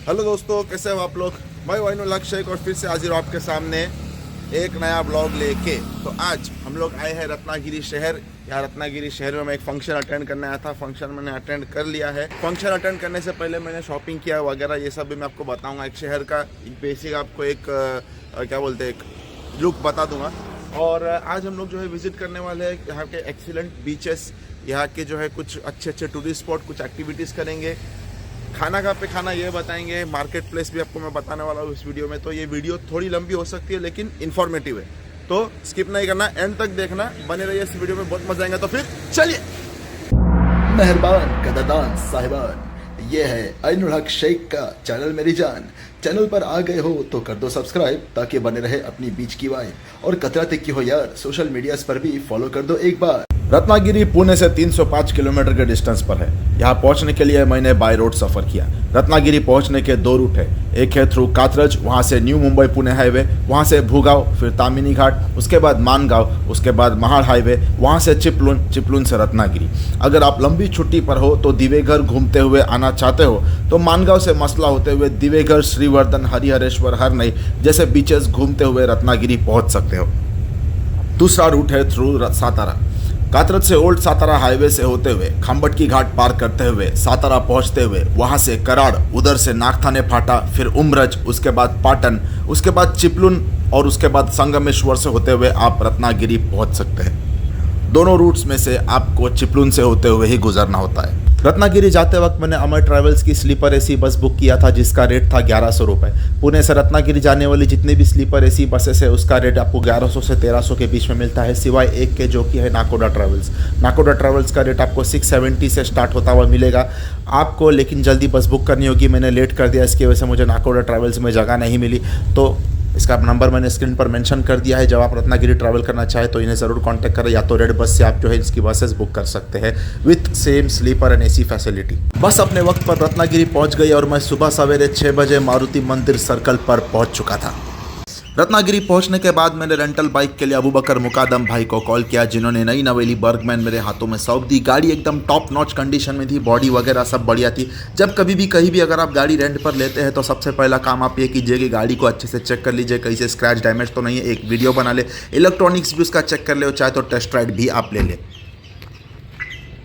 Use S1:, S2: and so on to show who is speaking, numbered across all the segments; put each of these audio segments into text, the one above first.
S1: Hello दोस्तों, कैसे हो आप लोग। मैं वाइनुल शेख और फिर से हाजिर हूं आपके सामने एक नया ब्लॉग लेके। तो आज हम लोग आए हैं रत्नागिरी शहर। यहाँ रत्नागिरी शहर में मैं एक फंक्शन अटेंड करने आया था। फंक्शन मैंने अटेंड कर लिया है। फंक्शन अटेंड करने से पहले मैंने शॉपिंग किया वगैरह, ये सब भी मैं आपको बताऊंगा। एक शहर का एक बेसिक आपको एक क्या बोलते हैं, एक लुक बता दूंगा। और आज हम लोग जो है विजिट करने वाले हैं यहाँ के एक्सीलेंट बीचेस, यहाँ के जो है कुछ अच्छे अच्छे टूरिस्ट स्पॉट, कुछ एक्टिविटीज़ करेंगे। खाना कहाँ पे खाना ये बताएंगे। मार्केट प्लेस भी आपको मैं बताने वाला हूँ इस वीडियो में। तो ये वीडियो थोड़ी लंबी हो सकती है लेकिन इन्फॉर्मेटिव है, तो स्किप नहीं करना, एंड तक देखना, बने रहिए इस वीडियो में, बहुत मजा आएगा। तो फिर चलिए।
S2: मेहरबान कदरदान साहिबान, ये है आइनुल हक शेख का चैनल मेरी जान। चैनल पर आ गए हो तो कर दो सब्सक्राइब ताकि बने रहे अपनी बीच की वाइब। और कतरा तक की हो यार, सोशल मीडिया पर भी फॉलो कर दो एक बार।
S1: रत्नागिरी पुणे से 305 किलोमीटर के डिस्टेंस पर है। यहाँ पहुँचने के लिए मैंने बाय रोड सफ़र किया। रत्नागिरी पहुँचने के दो रूट है। एक है थ्रू कात्रज, वहाँ से न्यू मुंबई पुणे हाईवे, वहाँ से भूगांव, फिर तामिनी घाट, उसके बाद मानगांव, उसके बाद महाड़ हाईवे, वहाँ से चिपलुन, चिपलुन से रत्नागिरी। अगर आप लंबी छुट्टी पर हो तो दिवेघर घूमते हुए आना चाहते हो तो मानगांव से मसला होते हुए दिवेघर, श्रीवर्धन, हरिहरेश्वर, हरनई जैसे बीचेस घूमते हुए रत्नागिरी पहुँच सकते हो। दूसरा रूट है थ्रू सातारा। कात्रज से ओल्ड सातारा हाईवे से होते हुए खम्बट की घाट पार करते हुए सातारा पहुंचते हुए वहां से कराड़, उधर से नागथाने फाटा, फिर उमरज, उसके बाद पाटन, उसके बाद चिपलुन और उसके बाद संगमेश्वर से होते हुए आप रत्नागिरी पहुंच सकते हैं। दोनों रूट्स में से आपको चिपलुन से होते हुए ही गुजरना होता है। रत्नागिरी जाते वक्त मैंने अमर ट्रैवल्स की स्लीपर एसी बस बुक किया था जिसका रेट था 1100 रुपये। पुणे से रत्नागिरी जाने वाली जितनी भी स्लीपर एसी बसेस है उसका रेट आपको 1100 से 1300 के बीच में मिलता है, सिवाय एक के जो कि है नाकोडा ट्रैवल्स। नाकोडा ट्रैवल्स का रेट आपको 670 से स्टार्ट होता हुआ मिलेगा आपको, लेकिन जल्दी बस बुक करनी होगी। मैंने लेट कर दिया, इसकी वजह से मुझे नाकोडा ट्रैवल्स में जगह नहीं मिली। तो इसका नंबर मैंने स्क्रीन पर मेंशन कर दिया है। जब आप रत्नागिरी ट्रैवल करना चाहे तो इन्हें ज़रूर कांटेक्ट करें, या तो रेड बस से आप जो है इसकी बसेस बुक कर सकते हैं with same sleeper and AC facility. बस अपने वक्त पर रत्नागिरी पहुंच गई और मैं सुबह सवेरे 6 बजे मारुति मंदिर सर्कल पर पहुंच चुका था। रत्नागिरी पहुंचने के बाद मैंने रेंटल बाइक के लिए अबू बकर मुकादम भाई को कॉल किया, जिन्होंने नई नवेली बर्गमैन मेरे हाथों में सौंप दी। गाड़ी एकदम टॉप नॉच कंडीशन में थी, बॉडी वगैरह सब बढ़िया थी। जब कभी भी कहीं भी अगर आप गाड़ी रेंट पर लेते हैं तो सबसे पहला काम आप ये कीजिए कि गाड़ी को अच्छे से चेक कर लीजिए, कहीं से स्क्रैच डैमेज तो नहीं है, एक वीडियो बना ले, इलेक्ट्रॉनिक्स भी उसका चेक कर ले, चाहे तो टेस्ट राइड भी आप ले लें।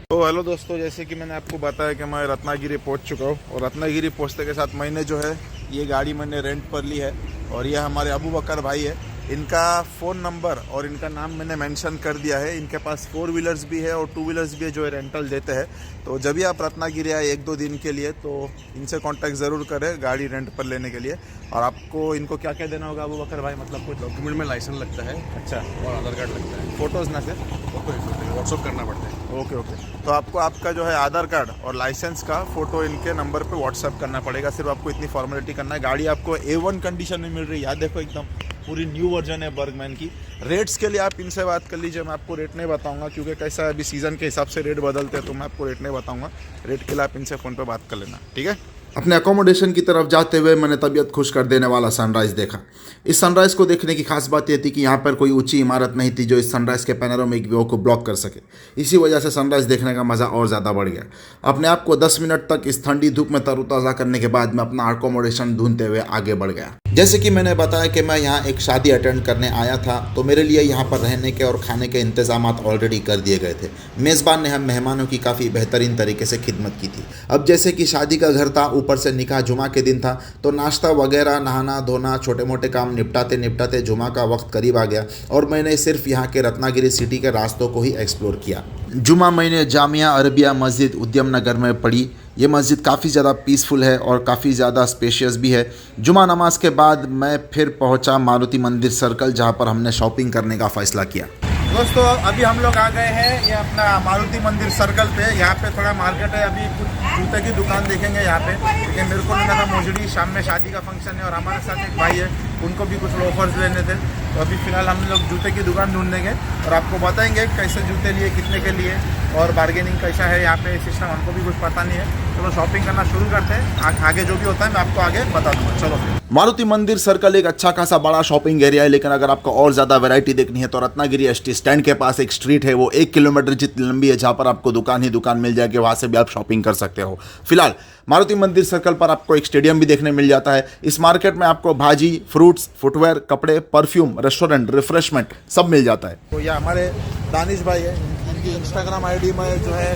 S1: तो हेलो दोस्तों, जैसे कि मैंने आपको बताया कि मैं रत्नागिरी पहुंच चुका हूं, और रत्नागिरी पहुंचते के साथ मैंने जो है ये गाड़ी मैंने रेंट पर ली है, और ये हमारे अबू बकर भाई है। इनका फ़ोन नंबर और इनका नाम मैंने मेंशन कर दिया है। इनके पास 4 व्हीलर्स भी है और 2 व्हीलर्स भी है जो है रेंटल देते हैं। तो जब भी आप रत्नागिरी आए 1-2 दिन के लिए तो इनसे कांटेक्ट ज़रूर करें गाड़ी रेंट पर लेने के लिए। और आपको इनको क्या क्या देना होगा अबू बकर भाई, मतलब कुछ
S3: डॉक्यूमेंट में लाइसेंस लगता है,
S1: अच्छा,
S3: और आधार कार्ड लगता है,
S1: फ़ोटोज़ ना से
S3: व्हाट्सअप करना पड़ता है।
S1: Okay okay. तो आपको आपका जो है आधार कार्ड और लाइसेंस का फ़ोटो इनके नंबर पे व्हाट्सएप करना पड़ेगा। सिर्फ आपको इतनी फॉर्मेलिटी करना है। गाड़ी आपको A1 कंडीशन में मिल रही है, याद देखो एकदम पूरी न्यू वर्जन है बर्गमैन की। रेट्स के लिए आप इनसे बात कर लीजिए, मैं आपको रेट नहीं बताऊंगा क्योंकि कैसा है अभी सीज़न के हिसाब से रेट बदलते हैं, तो मैं आपको रेट नहीं बताऊंगा। रेट के लिए आप इनसे फ़ोन पे बात कर लेना, ठीक है। अपने अकोमोडेशन की तरफ जाते हुए मैंने तबीयत खुश कर देने वाला सनराइज़ देखा। इस सनराइज़ को देखने की खास बात यह थी कि यहाँ पर कोई ऊंची इमारत नहीं थी जो इस सनराइज़ के पैनोरामिक व्यू को ब्लॉक कर सके। इसी वजह से सनराइज़ देखने का मज़ा और ज़्यादा बढ़ गया। अपने आप को 10 मिनट तक इस ठंडी धूप में तरोताज़ा करने के बाद मैं अपना अकोमोडेशन ढूंढते हुए आगे बढ़ गया। जैसे कि मैंने बताया कि मैं यहाँ एक शादी अटेंड करने आया था, तो मेरे लिए यहाँ पर रहने के और खाने के इंतजाम ऑलरेडी कर दिए गए थे। मेज़बान ने हम मेहमानों की काफ़ी बेहतरीन तरीके से खिदमत की थी। अब जैसे कि शादी का घर था, ऊपर से निकाह जुमा के दिन था, तो नाश्ता वगैरह, नहाना धोना, छोटे मोटे काम निपटाते निपटाते जुमा का वक्त करीब आ गया और मैंने सिर्फ यहाँ के रत्नागिरी सिटी के रास्तों को ही एक्सप्लोर किया। जुमा मैंने जामिया अरबिया मस्जिद उद्यम नगर में पढ़ी। ये मस्जिद काफ़ी ज़्यादा पीसफुल है और काफ़ी ज़्यादा स्पेशियस भी है। जुमा नमाज के बाद मैं फिर पहुँचा मारुति मंदिर सर्कल, जहाँ पर हमने शॉपिंग करने का फ़ैसला किया। दोस्तों अभी हम लोग आ गए हैं ये अपना मारुति मंदिर सर्कल पे। यहाँ पे थोड़ा मार्केट है, अभी कुछ जूते की दुकान देखेंगे यहाँ पे, लेकिन मेरे को लगा था मोजड़ी, शाम में शादी का फंक्शन है और हमारे साथ एक भाई है, उनको भी कुछ ऑफर्स लेने थे। तो अभी फ़िलहाल हम लोग जूते की दुकान ढूंढेंगे और आपको बताएंगे कैसे जूते लिए, कितने के लिए, और बार्गेनिंग कैसा है यहाँ पे सिस्टम, हमको भी कुछ पता नहीं है। चलो शॉपिंग करना शुरू करते हैं, आगे जो भी होता है मैं आपको आगे बता दूँगा। चलो। मारुति मंदिर सर्कल एक अच्छा खासा बड़ा शॉपिंग एरिया है, लेकिन अगर आपको और ज़्यादा वैरायटी देखनी है तो रत्नागिरी ST स्टैंड के पास एक स्ट्रीट है, वो 1 किलोमीटर जितनी लंबी है, जहाँ पर आपको दुकान ही दुकान मिल जाएगी, वहाँ से भी आप शॉपिंग कर सकते हो। फिलहाल मारुति मंदिर सर्कल पर आपको एक स्टेडियम भी देखने मिल जाता है। इस मार्केट में आपको भाजी, फ्रूट्स, फुटवेयर, कपड़े, परफ्यूम, रेस्टोरेंट, रिफ्रेशमेंट सब मिल जाता है। तो यह हमारे दानिश भाई है, इनकी इंस्टाग्राम आईडी में जो है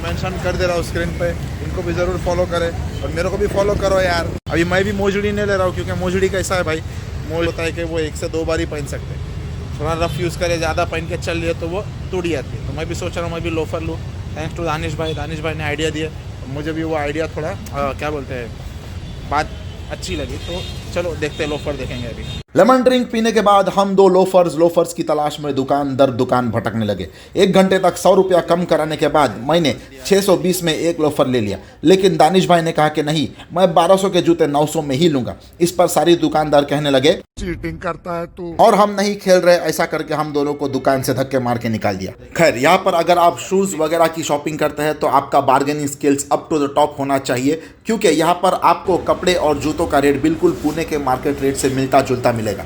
S1: मेंशन कर दे रहा हूँ स्क्रीन पे, इनको भी ज़रूर फॉलो करें और मेरे को भी फॉलो करो यार। अभी मैं भी मोजड़ी नहीं ले रहा हूँ क्योंकि मोजड़ी कैसा है भाई, मोज होता है कि वो 1 से 2 बार ही पहन सकते हैं, थोड़ा रफ यूज़ करे, ज़्यादा पहन के चल लिए तो वो टूट जाती है। तो मैं भी सोच रहा हूँ मैं भी लोफर लूँ, थैंक्स टू दानिश भाई ने आइडिया दिया, मुझे भी वो आइडिया थोड़ा क्या बोलते हैं बात अच्छी लगी, तो चलो देखते हैं, लोफर देखेंगे अभी। लेमन ड्रिंक पीने के बाद हम दो लोफर्स की तलाश में दुकान दर दुकान भटकने लगे। 1 घंटे तक 100 रुपया कम कराने के बाद मैंने 620 में एक लोफर ले लिया, लेकिन दानिश भाई ने कहा कि नहीं, मैं 1200 के जूते 900 में ही लूंगा। इस पर सारी दुकानदार कहने लगे
S3: चीटिंग करता है तू,
S1: और हम नहीं खेल रहे। ऐसा करके हम दोनों को दुकान से धक्के मार के निकाल दिया। खैर, यहाँ पर अगर आप शूज वगैरह की शॉपिंग करते हैं तो आपका bargaining skills up to the top होना चाहिए, क्योंकि यहाँ पर आपको कपड़े और जूतों का रेट बिल्कुल पुणे के मार्केट रेट से मिलता जुलता मिलेगा।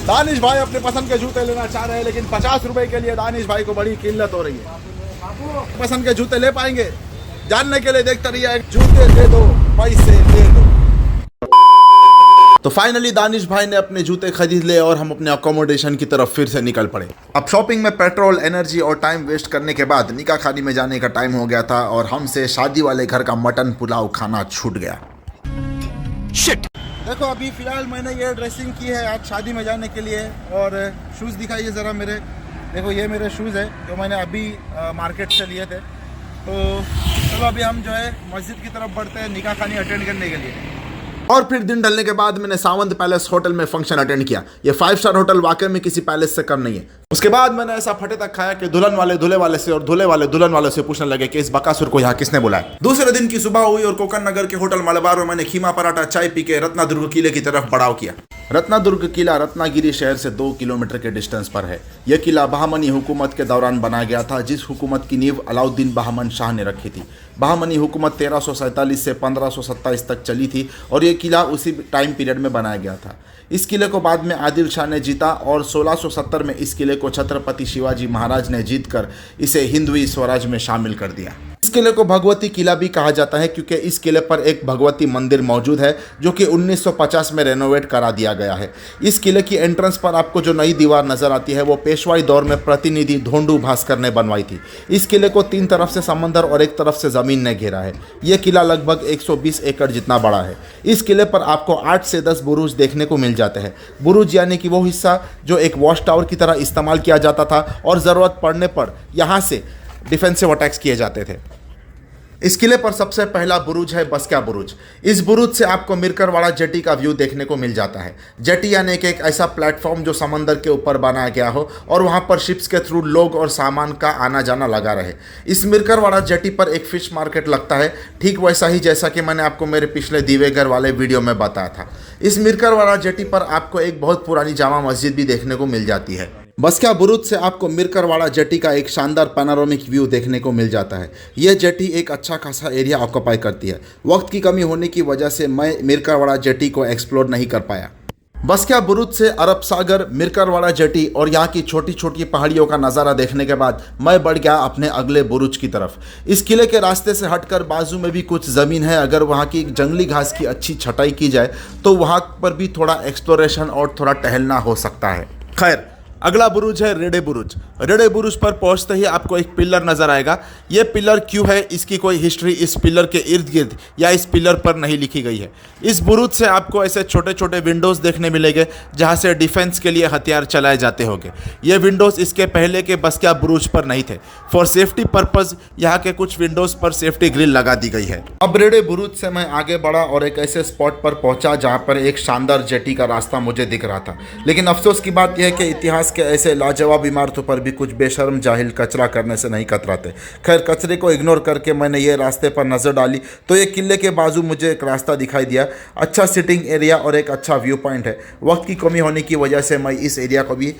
S1: दानिश भाई अपने पसंद के जूते लेना चाह रहे हैं, लेकिन 50 रुपए के लिए दानिश भाई को बड़ी किल्लत हो रही है। पसंद के जूते ले पाएंगे? जानने के लिए देखते रहिए, जूते दे दो, पैसे दे दो। तो फाइनली दानिश भाई ने अपने जूते खरीद ले और हम अपने अकोमोडेशन की तरफ फिर से निकल पड़े। अब शॉपिंग में पेट्रोल, एनर्जी और टाइम वेस्ट करने के बाद निकाह खानी में जाने का टाइम हो गया था और हमसे शादी वाले घर का मटन पुलाव खाना छूट गया। शिट। देखो अभी फिलहाल मैंने ये ड्रेसिंग की है आज शादी में जाने के लिए, और शूज़ दिखाइए ज़रा मेरे। देखो ये मेरे शूज़ है जो मैंने अभी मार्केट से लिए थे। तो चलो अभी हम जो है मस्जिद की तरफ बढ़ते हैं निकाह खानी अटेंड करने के लिए। और फिर दिन ढलने के बाद मैंने सावंत पैलेस होटल में फंक्शन अटेंड किया। ये 5 स्टार होटल वाकई में किसी पैलेस से कम नहीं है। उसके बाद मैंने ऐसा फटे तक खाया कि दुल्हन वाले दूल्हे वाले से और दूल्हे वाले दुल्हन वाले से पूछने लगे कि इस बकासुर को यहाँ किसने बुलाया। दूसरे दिन की सुबह हुई और कोकण नगर के होटल मलबार में मैंने खीमा पराठा चाय पी के रत्नादुर्ग किले की तरफ बढ़ाव किया। रत्नादुर्ग किला रत्नागिरी शहर से 2 किलोमीटर के डिस्टेंस पर है। यह किला बहामनी हुकूमत के दौरान बनाया गया था, जिस हुकूमत की नींव अलाउद्दीन बहामन शाह ने रखी थी। बहामनी हुकूमत 1347 से 1527 तक चली थी और ये किला उसी टाइम पीरियड में बनाया गया था। इस किले को बाद में आदिल शाह ने जीता और 1670 में इस किले को छत्रपति शिवाजी महाराज ने जीतकर इसे हिंदवी स्वराज में शामिल कर दिया। इस किले को भगवती किला भी कहा जाता है क्योंकि इस किले पर एक भगवती मंदिर मौजूद है जो कि 1950 में रेनोवेट करा दिया गया है। इस किले की एंट्रेंस पर आपको जो नई दीवार नजर आती है वो पेशवाई दौर में प्रतिनिधि धोंडू भास्कर ने बनवाई थी। इस किले को 3 तरफ से समंदर और एक तरफ से ज़मीन ने घेरा है। यह किला लगभग 120 एकड़ जितना बड़ा है। इस किले पर आपको 8 से 10 बुरुज देखने को मिल जाते हैं। बुरुज यानी कि वो हिस्सा जो एक वॉच टावर की तरह इस्तेमाल किया जाता था और ज़रूरत पड़ने पर यहाँ से डिफेंसिव अटैक्स किए जाते थे। इस किले पर सबसे पहला बुरुज है बस्क्या बुरुज। इस बुरुज से आपको मिरकरवाड़ा जेटी का व्यू देखने को मिल जाता है। जेटी यानी कि एक ऐसा प्लेटफॉर्म जो समंदर के ऊपर बनाया गया हो और वहाँ पर शिप्स के थ्रू लोग और सामान का आना जाना लगा रहे। इस मिरकरवाड़ा जेटी पर एक फिश मार्केट लगता है, ठीक वैसा ही जैसा कि मैंने आपको मेरे पिछले दीवेगर वाले वीडियो में बताया था। इस मिरकरवाड़ा जेटी पर आपको एक बहुत पुरानी जामा मस्जिद भी देखने को मिल जाती है। बस्क्या बुरुज से आपको मिरकरवाड़ा जेटी का एक शानदार पैनोरामिक व्यू देखने को मिल जाता है। यह जेटी एक अच्छा खासा एरिया ऑक्यूपाई करती है। वक्त की कमी होने की वजह से मैं मिरकरवाड़ा जेटी को एक्सप्लोर नहीं कर पाया। बस्क्या बुरुज से अरब सागर, मिरकरवाड़ा जेटी और यहाँ की छोटी छोटी पहाड़ियों का नज़ारा देखने के बाद मैं बढ़ गया अपने अगले बुरुज की तरफ। इस किले के रास्ते से हटकर बाजू में भी कुछ ज़मीन है। अगर वहाँ की जंगली घास की अच्छी छटाई की जाए तो वहाँ पर भी थोड़ा एक्सप्लोरेशन और थोड़ा टहलना हो सकता है। खैर, अगला बुरुज है रेडे बुरुज। रेडे बुरुज पर पहुंचते ही आपको एक पिलर नजर आएगा। ये पिलर क्यों है, इसकी कोई हिस्ट्री इस पिलर के इर्द गिर्द या इस पिलर पर नहीं लिखी गई है। इस बुरुज से आपको ऐसे छोटे छोटे विंडोज़ देखने मिलेंगे जहां से डिफेंस के लिए हथियार चलाए जाते होंगे। ये विंडोज़ इसके पहले के बस्क्या बुरुज पर नहीं थे। फॉर सेफ्टी पर्पज़ यहाँ के कुछ विंडोज़ पर सेफ्टी ग्रिल लगा दी गई है। अब रेडे बुरुज से मैं आगे बढ़ा और एक ऐसे स्पॉट पर पहुँचा जहाँ पर एक शानदार जेटी का रास्ता मुझे दिख रहा था। लेकिन अफसोस की बात यह है कि इतिहास के ऐसे लाजवाब इमारतों पर भी कुछ बेशर्म जाहिल कचरा करने से नहीं कतराते। खैर, कचरे को इग्नोर करके मैंने ये रास्ते पर नज़र डाली तो ये किले के बाजू मुझे एक रास्ता दिखाई दिया। अच्छा सिटिंग एरिया और एक अच्छा व्यू पॉइंट है। वक्त की कमी होने की वजह से मैं इस एरिया को भी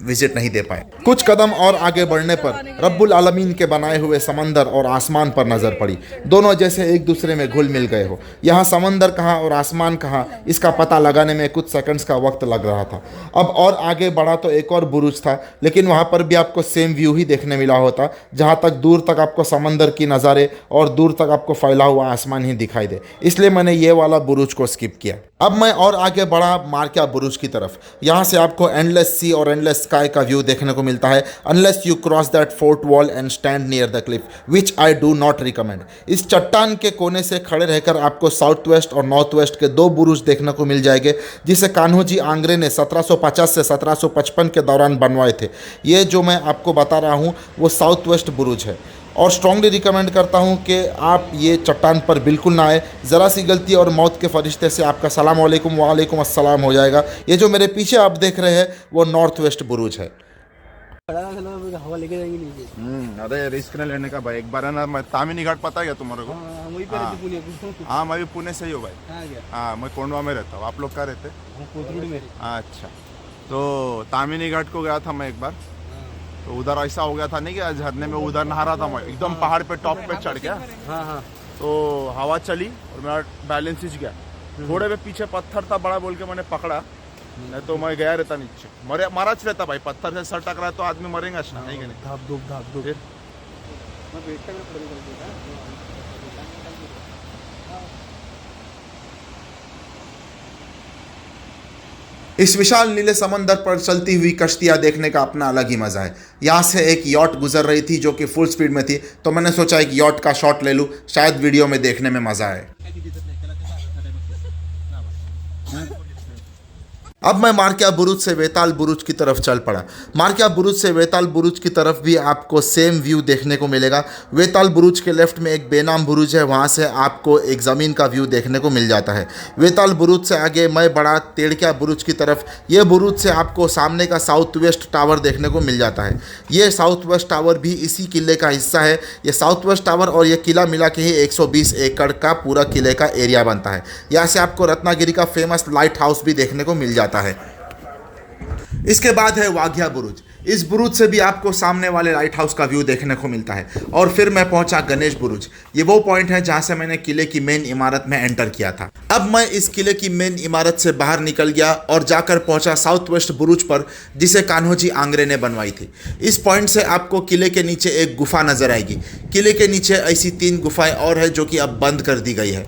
S1: विजिट नहीं दे पाए। कुछ कदम और आगे बढ़ने पर रब्बुल आलमीन के बनाए हुए समंदर और आसमान पर नजर पड़ी। दोनों जैसे एक दूसरे में घुल मिल गए हो। यहाँ समंदर कहाँ और आसमान कहाँ, इसका पता लगाने में कुछ सेकंड्स का वक्त लग रहा था। अब और आगे बढ़ा तो एक और बुरुज था, लेकिन वहाँ पर भी आपको सेम व्यू ही देखने मिला होता, जहाँ तक दूर तक आपको समंदर की नज़ारे और दूर तक आपको फैला हुआ आसमान ही दिखाई दे। इसलिए मैंने ये वाला बुरुज को स्किप किया। अब मैं और आगे बढ़ा मार्किया बुरुज की तरफ। यहाँ से आपको एंडलेस सी और एंडलेस स्काई का व्यू देखने को मिलता है, unless you cross that fort wall and stand near the Cliff, which I do not recommend. इस चट्टान के कोने से खड़े रहकर आपको साउथ वेस्ट और नॉर्थ वेस्ट के दो बुरुज देखने को मिल जाएंगे, जिसे कान्होजी आंग्रे ने 1750 से 1755 के दौरान बनवाए थे। ये जो मैं आपको बता रहा हूँ वो साउथ वेस्ट बुरुज है, और स्ट्रांगली रिकमेंड करता हूँ कि आप ये चट्टान पर बिल्कुल ना आए। ज़रा सी गलती और मौत के फरिश्ते से आपका सलाम वालेकुम वालेकुम अस्सलाम हो जाएगा। ये जो मेरे पीछे आप देख रहे हैं वो नॉर्थ वेस्ट बुरुज है।
S4: हवा लेके जाएंगे नीचे।
S3: अरे रिस्क नहीं लेने का भाई। एक बार है ना, मैं तामिनी घाट पता है क्या तुम्हारे को?
S4: वही पे रहते पुणे।
S3: हाँ, मैं भी पुणे से ही हूँ भाई। हाँ, मैं कोंडवा में रहता हूँ। आप लोग कहाँ रहते?
S4: कोथरूड में।
S3: अच्छा, तो तामिनी घाट को गया था मैं एक बार। तो उधर ऐसा हो गया था नहीं कि झरने में उधर नहा रहा था मैं, एकदम पहाड़ पे टॉप पे चढ़ गया।
S4: हाँ।
S3: तो हवा चली और मेरा बैलेंस हिच गया। थोड़े पे पीछे पत्थर था बड़ा बोल के मैंने पकड़ा, नहीं तो मैं गया रहता नीचे। मराच रहता भाई, पत्थर से सर टकरा तो आदमी मरेगा ना, नहीं कि नहीं?
S4: धाप धूप।
S1: इस विशाल नीले समंदर पर चलती हुई कश्तियाँ देखने का अपना अलग ही मज़ा है। यहाँ से एक यॉट गुजर रही थी जो कि फुल स्पीड में थी, तो मैंने सोचा एक यॉट का शॉट ले लूँ, शायद वीडियो में देखने में मज़ा आए। अब मैं मार्किया बुरुज से वेताल बुरुज की तरफ चल पड़ा। मार्किया बुरुज से वेताल बुरुज की तरफ भी आपको सेम व्यू देखने को मिलेगा। वेताल बुरुज के लेफ्ट में एक बेनाम बुरुज है, वहाँ से आपको एक ज़मीन का व्यू देखने को मिल जाता है। वेताल बुरुज से आगे मैं बढ़ा तेड़किया बुरुज की तरफ। ये बुरुज से आपको सामने का साउथ वेस्ट टावर देखने को मिल जाता है। ये साउथ वेस्ट टावर भी इसी किले का हिस्सा है। ये साउथ वेस्ट टावर और ये किला मिला के ही 120 एकड़ का पूरा किले का एरिया बनता है। यहाँ से आपको रत्नागिरी का फेमस लाइट हाउस भी देखने को मिल जाता है। इसके बाद है वाघिया बुरुज। इस बुरुज से भी आपको सामने वाले लाइट हाउस का व्यू देखने को मिलता है। और फिर मैं पहुंचा गणेश बुरुज। ये वो पॉइंट है जहां से मैंने किले की मेन इमारत में एंटर किया था। अब मैं इस किले की मेन इमारत से बाहर निकल गया और जाकर पहुंचा साउथ वेस्ट बुरुज पर, जिसे कान्होजी आंग्रे ने बनवाई थी। इस पॉइंट से आपको किले के नीचे एक गुफा नजर आएगी। किले के नीचे ऐसी 3 गुफाएं और है जो कि अब बंद कर दी गई है।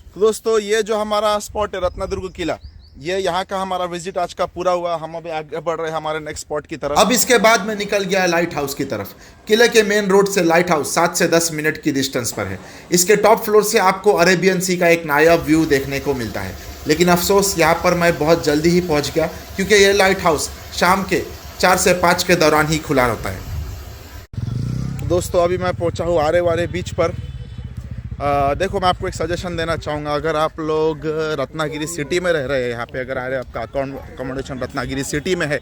S3: तो दोस्तों, ये जो हमारा स्पॉट है रत्नदुर्ग किला, ये यहाँ का हमारा विजिट आज का पूरा हुआ। हम अभी आगे बढ़ रहे हैं हमारे नेक्स्ट स्पॉट की तरफ।
S1: अब इसके बाद मैं निकल गया लाइट हाउस की तरफ। किले के मेन रोड से लाइट हाउस 7 से 10 मिनट की डिस्टेंस पर है। इसके टॉप फ्लोर से आपको अरेबियन सी का एक नायाब व्यू देखने को मिलता है, लेकिन अफसोस यहाँ पर मैं बहुत जल्दी ही पहुँच गया, क्योंकि ये लाइट हाउस शाम के 4 से 5 के दौरान ही खुला रहता है।
S3: दोस्तों, अभी मैं पहुँचा हूँ आरे वारे बीच पर। देखो, मैं आपको एक सजेशन देना चाहूँगा। अगर आप लोग रत्नागिरी सिटी में रह रहे हैं, यहाँ पे अगर आ रहे हैं, आपका अकोमोडेशन रत्नागिरी सिटी में है,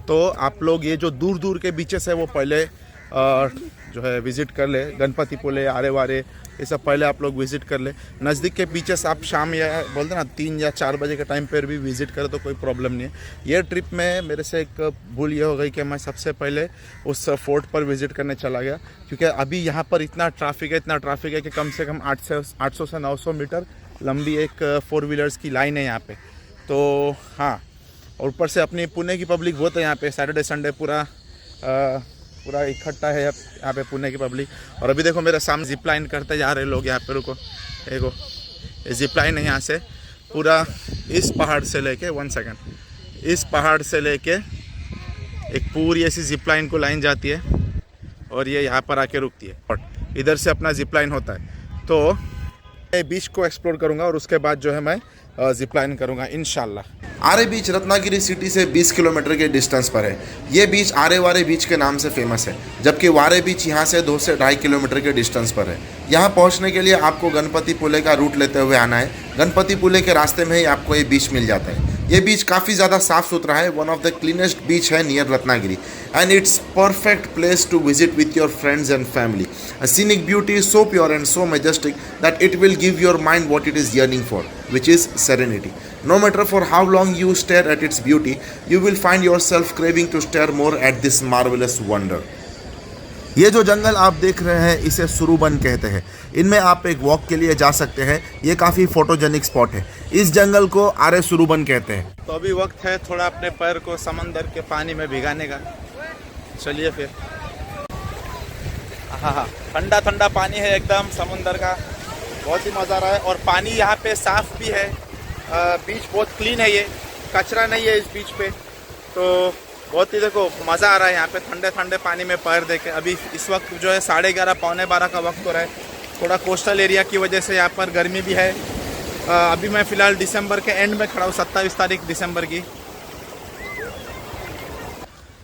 S3: तो आप लोग ये जो दूर दूर के बीचेस है वो पहले जो है विज़िट कर ले। गणपति पुले, आरे वारे, ये सब पहले आप लोग विज़िट कर ले। नज़दीक के बीचेस आप शाम या बोलते ना 3 या 4 बजे के टाइम पर भी विज़िट करें तो कोई प्रॉब्लम नहीं है। ये ट्रिप में मेरे से एक भूल ये हो गई कि मैं सबसे पहले उस फोर्ट पर विज़िट करने चला गया, क्योंकि अभी यहाँ पर इतना ट्रैफिक है कि कम से कम 800 से 900 मीटर लंबी एक 4 व्हीलर्स की लाइन है यहाँ पे। तो हाँ, और ऊपर से अपनी पुणे की पब्लिक बहुत है यहाँ पे। सैटरडे संडे पूरा इकट्ठा है यहाँ पे पुणे की पब्लिक। और अभी देखो मेरे सामने जिप लाइन करते जा रहे लोग यहाँ पे। रुको, देखो ये जिप लाइन है, यहाँ से पूरा इस पहाड़ से लेके 1 सेकंड, इस पहाड़ से लेके एक पूरी ऐसी जिप लाइन को लाइन जाती है और ये यहाँ पर आके रुकती है और इधर से अपना जिप लाइन होता है। तो मैं बीच को एक्सप्लोर करूँगा और उसके बाद जो है मैं जिप लाइन करूँगा इंशाल्लाह।
S1: आरे बीच रत्नागिरी सिटी से 20 किलोमीटर के डिस्टेंस पर है। ये बीच आरे वारे बीच के नाम से फेमस है, जबकि वारे बीच यहाँ से 2 से 2.5 किलोमीटर के डिस्टेंस पर है। यहाँ पहुँचने के लिए आपको गणपति पुले का रूट लेते हुए आना है। गणपति पुले के रास्ते में ही आपको ये बीच मिल जाता है।
S3: ये बीच काफ़ी ज़्यादा साफ सुथरा है, one of the cleanest beach है near Ratnagiri and it's perfect place to visit with your friends and family. A scenic beauty is so pure and so majestic that it will give your mind what it is yearning for, which is serenity. No matter for how long you stare at its beauty, you will find yourself craving to stare more at this marvelous wonder. ये जो जंगल आप देख रहे हैं इसे सुरुबन कहते हैं. इनमें आप एक वॉक के लिए जा सकते हैं. ये काफ़ी फोटोजेनिक स्पॉट है. इस जंगल को आरे सुरुबन कहते हैं. तो अभी वक्त है थोड़ा अपने पैर को समंदर के पानी में भिगाने का. चलिए फिर. हाँ, ठंडा ठंडा पानी है एकदम समुंदर का, बहुत ही मज़ा आ रहा है. और पानी यहाँ पे साफ़ भी है. बीच बहुत क्लीन है, ये कचरा नहीं है इस बीच पे. तो बहुत ही देखो मज़ा आ रहा है यहाँ पे ठंडे ठंडे पानी में पैर दे के. अभी इस वक्त जो है 11:30 पौने 12 का वक्त हो रहा है. थोड़ा कोस्टल एरिया की वजह से यहाँ पर गर्मी भी है. अभी मैं फ़िलहाल दिसंबर के एंड में खड़ा हूँ, 27 तारीख दिसंबर की.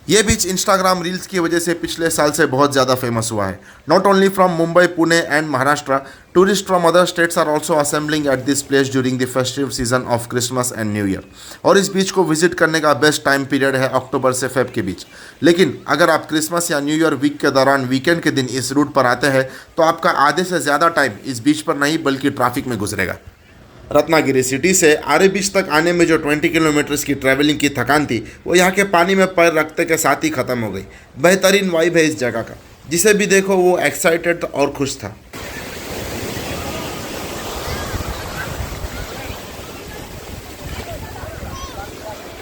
S3: ये बीच इंस्टाग्राम रील्स की वजह से पिछले साल से बहुत ज़्यादा फेमस हुआ है. Not only from Mumbai, Pune and Maharashtra, tourist from other states are also assembling at this place during the festive season of Christmas and New Year. और इस बीच को विजिट करने का बेस्ट टाइम पीरियड है अक्टूबर से फेब के बीच. लेकिन अगर आप क्रिसमस या न्यू ईयर वीक के दौरान वीकेंड के दिन इस रूट पर आते हैं तो आपका आधे से ज़्यादा टाइम इस बीच पर नहीं बल्कि ट्रैफिक में गुजरेगा. रत्नागिरी सिटी से आरे बीच तक आने में जो 20 किलोमीटर्स की ट्रैवलिंग की थकान थी वो यहाँ के पानी में पैर रखते के साथ ही ख़त्म हो गई. बेहतरीन वाइब है इस जगह का. जिसे भी देखो वो एक्साइटेड और खुश था.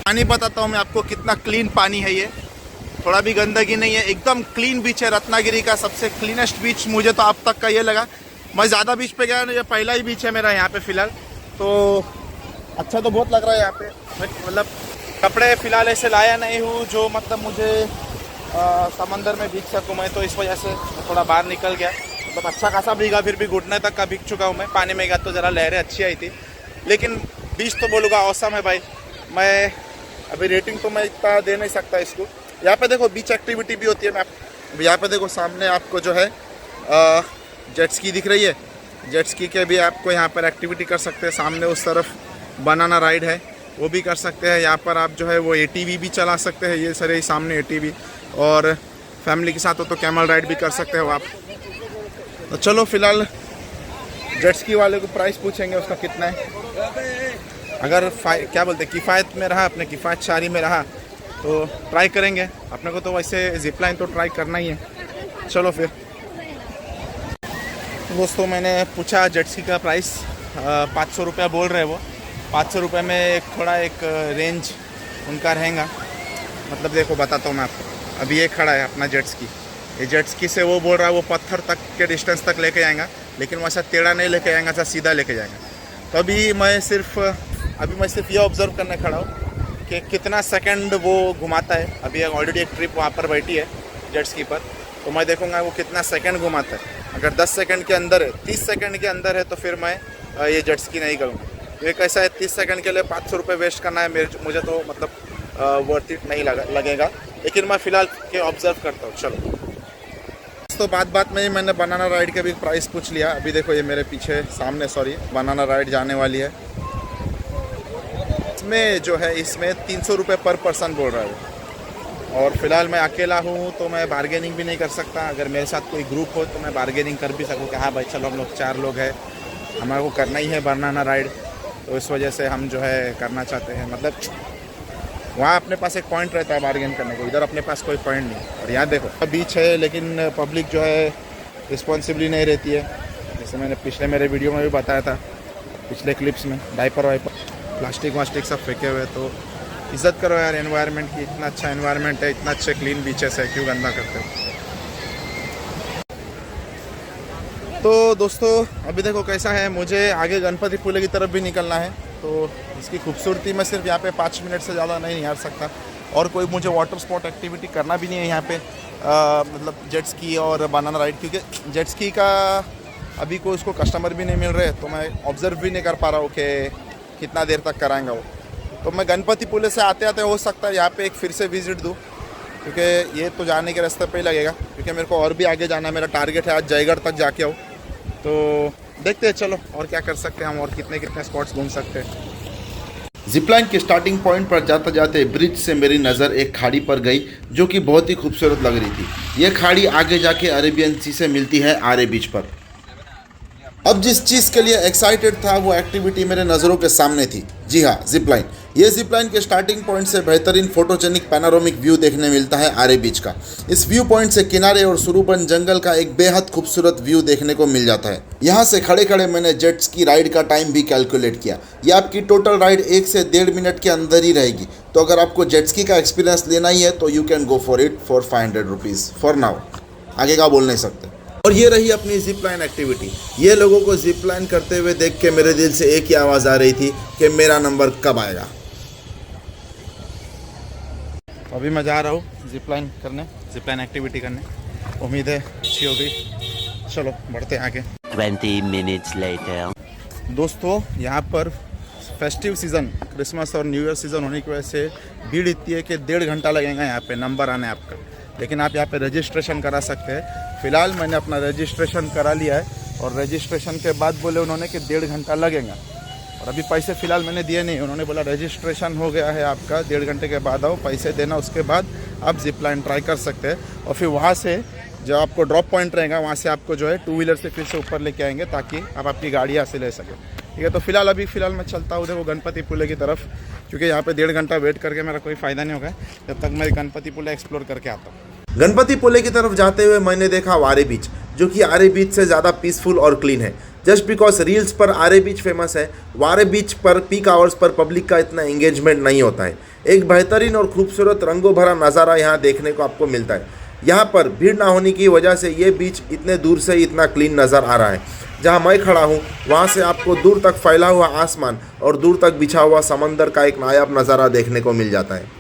S3: पानी बताता हूँ मैं आपको कितना क्लीन पानी है. ये थोड़ा भी गंदगी नहीं है, एकदम क्लीन बीच है. रत्नागिरी का सबसे क्लीनेस्ट बीच मुझे तो अब तक का ये लगा. मैं ज़्यादा बीच पे गया नहीं, ये पहला ही बीच है मेरा यहाँ पे फ़िलहाल. तो अच्छा तो बहुत लग रहा है यहाँ पे. मतलब कपड़े फ़िलहाल ऐसे लाया नहीं हूँ जो मतलब मुझे समंदर में भीग सकूँ मैं, तो इस वजह से थोड़ा बाहर निकल गया. मतलब अच्छा खासा भीगा, फिर भी घुटने तक का भीग चुका हूँ मैं. पानी में गया तो ज़रा लहरें अच्छी आई थी, लेकिन बीच तो बोलूँगा औसम है भाई. मैं अभी रेटिंग तो मैं इतना दे नहीं सकता इसको. यहाँ पे देखो बीच एक्टिविटी भी होती है. मैं यहाँ पे देखो सामने आपको जो है जेट स्की दिख रही है. जेट स्की के भी आपको यहाँ पर एक्टिविटी कर सकते हैं. सामने उस तरफ बनाना राइड है, वो भी कर सकते हैं. यहाँ पर आप जो है वो ATV भी चला सकते हैं. ये सारे सामने ATV, और फैमिली के साथ हो तो कैमल राइड भी कर सकते हो आप. तो चलो फिलहाल जेट स्की वाले को प्राइस पूछेंगे उसका कितना है. अगर क्या बोलते किफ़ायत में रहा, अपने किफ़ायत शारी में रहा तो ट्राई करेंगे. अपने को तो वैसे जिपलाइन तो ट्राई करना ही है. चलो फिर दोस्तों, मैंने पूछा जेट स्की का प्राइस 500 रुपया बोल रहे हैं वो. 500 रुपये में थोड़ा एक रेंज उनका रहेगा. मतलब देखो बताता हूँ मैं आपको. अभी ये खड़ा है अपना जेट स्की. ये जेट स्की से वो बोल रहा है वो पत्थर तक के डिस्टेंस तक लेके जाएगा, लेकिन वैसा टेढ़ा नहीं लेके जाएगा, ऐसा सीधा लेके जाएगा. तो अभी मैं सिर्फ ये ऑब्ज़र्व करने खड़ा हूँ कि कितना सेकंड वो घुमाता है. अभी ऑलरेडी एक ट्रिप वहाँ पर बैठी है जेट स्की पर, तो मैं देखूँगा वो कितना सेकंड घुमाता है. अगर 10 सेकंड के अंदर है, 30 सेकंड के अंदर है, तो फिर मैं ये जेट स्की नहीं करूँगा. ये कैसा है, 30 सेकंड के लिए 500 रुपये वेस्ट करना है मुझे तो मतलब वर्थ इट नहीं लगेगा. लेकिन मैं फ़िलहाल के ऑब्ज़र्व करता हूँ. चलो तो बात में ही मैंने बनाना राइड के भी प्राइस पूछ लिया. अभी देखो ये मेरे पीछे सामने बनाना राइड जाने वाली है. इसमें जो है इसमें 300 रुपये पर पर्सन बोल रहा है. और फिलहाल मैं अकेला हूँ तो मैं बार्गेनिंग भी नहीं कर सकता. अगर मेरे साथ कोई ग्रुप हो तो मैं बार्गेनिंग कर भी सकूँ कि हाँ भाई चलो हम लोग 4 लोग हैं, हमारे को करना ही है बनाना राइड. तो इस वजह से हम जो है करना चाहते हैं. मतलब वहाँ अपने पास एक पॉइंट रहता है बार्गेन करने को, इधर अपने पास कोई पॉइंट नहीं. और यहाँ देखो बीच है लेकिन पब्लिक जो है रिस्पॉन्सिबली नहीं रहती है. जैसे मैंने पिछले मेरे वीडियो में भी बताया था, पिछले क्लिप्स में, डाइपर वाइपर प्लास्टिक सब फेंके हुए. तो इज़्ज़त करो यार एनवायरनमेंट की. इतना अच्छा एनवायरनमेंट है, इतना अच्छे क्लीन बीचेस है, क्यों गंदा करते हो. तो दोस्तों अभी देखो कैसा है, मुझे आगे गणपतिपुले की तरफ भी निकलना है. तो इसकी खूबसूरती में सिर्फ यहाँ पे 5 मिनट से ज़्यादा नहीं निहार सकता. और कोई मुझे वाटर स्पोर्ट एक्टिविटी करना भी नहीं है यहाँ पे, मतलब जेट स्की और बनाना राइड. क्योंकि जेट स्की का अभी कोई उसको कस्टमर भी नहीं मिल रहे, तो मैं ऑब्ज़र्व भी नहीं कर पा रहा हूँ कि कितना देर तक कराएंगा वो. तो मैं गणपतिपुले से आते आते हो सकता है यहाँ पे एक फिर से विज़िट दूँ, क्योंकि ये तो जाने के रास्ते पे ही लगेगा. क्योंकि मेरे को और भी आगे जाना है. मेरा टारगेट है आज जयगढ़ तक जाके आऊँ. तो देखते हैं चलो और क्या कर सकते हैं हम, और कितने स्पॉट्स घूम सकते हैं.
S1: जिपलाइन के स्टार्टिंग पॉइंट पर जाते जाते ब्रिज से मेरी नज़र एक खाड़ी पर गई जो कि बहुत ही खूबसूरत लग रही थी। यह खाड़ी आगे जाके अरेबियन सी से मिलती है आरे बीच पर। अब जिस चीज़ के लिए एक्साइटेड था वो एक्टिविटी मेरे नज़रों के सामने थी। जी हाँ, जिपलाइन। ये जिपलाइन के स्टार्टिंग पॉइंट से बेहतरीन फोटोजेनिक पैनोरामिक व्यू देखने मिलता है आरे बीच का। इस व्यू पॉइंट से किनारे और सुरूबन जंगल का एक बेहद खूबसूरत व्यू देखने को मिल जाता है। यहाँ से खड़े खड़े मैंने जेट्स की राइड का टाइम भी कैलकुलेट किया। ये आपकी टोटल राइड 1 से 1.5 मिनट के अंदर ही रहेगी। तो अगर आपको जेट्स का एक्सपीरियंस लेना ही है तो you can go for it for 500 rupees for now. आगे का बोल नहीं सकते। और ये रही अपनी जिपलाइन एक्टिविटी। ये लोगों को जिपलाइन करते हुए देख के मेरे दिल से एक ही आवाज़ आ रही थी कि मेरा नंबर कब आएगा। अभी मैं जा रहा हूँ जिपलाइन करने, जिपलाइन एक्टिविटी करने। उम्मीद है अच्छी होगी। चलो बढ़ते हैं आगे।
S5: 20 minutes later.
S3: दोस्तों, यहाँ पर फेस्टिव सीज़न, क्रिसमस और न्यू ईयर सीज़न होने की वजह से भीड़ इतनी है कि 1.5 घंटा लगेगा यहाँ पे नंबर आने आपका। लेकिन आप यहाँ पे रजिस्ट्रेशन करा सकते हैं। फ़िलहाल मैंने अपना रजिस्ट्रेशन करा लिया है और रजिस्ट्रेशन के बाद बोले उन्होंने कि 1.5 घंटा लगेगा। और अभी पैसे फ़िलहाल मैंने दिए नहीं। उन्होंने बोला रजिस्ट्रेशन हो गया है आपका, 1.5 घंटे के बाद आओ, पैसे देना, उसके बाद आप जिपलाइन ट्राई कर सकते हैं। और फिर वहाँ से जो आपको ड्रॉप पॉइंट रहेगा वहाँ से आपको जो है 2 व्हीलर से फिर से ऊपर लेके आएंगे ताकि आप अपनी गाड़ी यहाँ से ले सकें। ठीक है, तो फ़िलहाल मैं चलता हूँ देखो गणपति पुले की तरफ, क्योंकि यहाँ पे 1.5 घंटा वेट करके मेरा कोई फ़ायदा नहीं होगा। जब तक मैं गणपति पुले एक्सप्लोर करके आता हूँ। गणपति पुले की तरफ जाते हुए मैंने देखा वारे बीच, जो कि आरे बीच से ज़्यादा पीसफुल और क्लीन है। जस्ट बिकॉज रील्स पर आरे बीच फेमस है, वारे बीच पर पीक आवर्स पर पब्लिक का इतना एंगेजमेंट नहीं होता है। एक बेहतरीन और खूबसूरत रंगों भरा नज़ारा यहाँ देखने को आपको मिलता है। यहाँ पर भीड़ ना होने की वजह से ये बीच इतने दूर से इतना क्लीन नज़र आ रहा है। जहाँ मैं खड़ा हूँ वहाँ से आपको दूर तक फैला हुआ आसमान और दूर तक बिछा हुआ समंदर का एक नायाब नज़ारा देखने को मिल जाता है।